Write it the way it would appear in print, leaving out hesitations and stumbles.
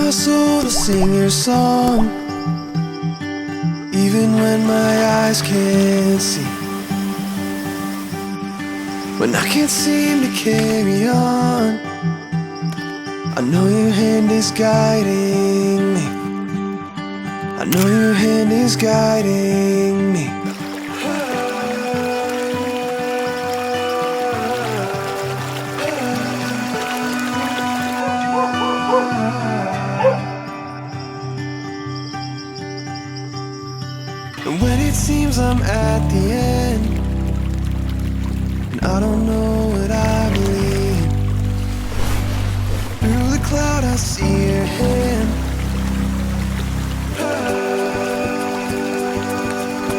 my soul to sing your song, even when my eyes can't see. When I can't seem to carry on, I know your hand is guiding me. I know your hand is guiding me. And when it seems I'm at the end, and I don't know what I believe, through the cloud I see your hand.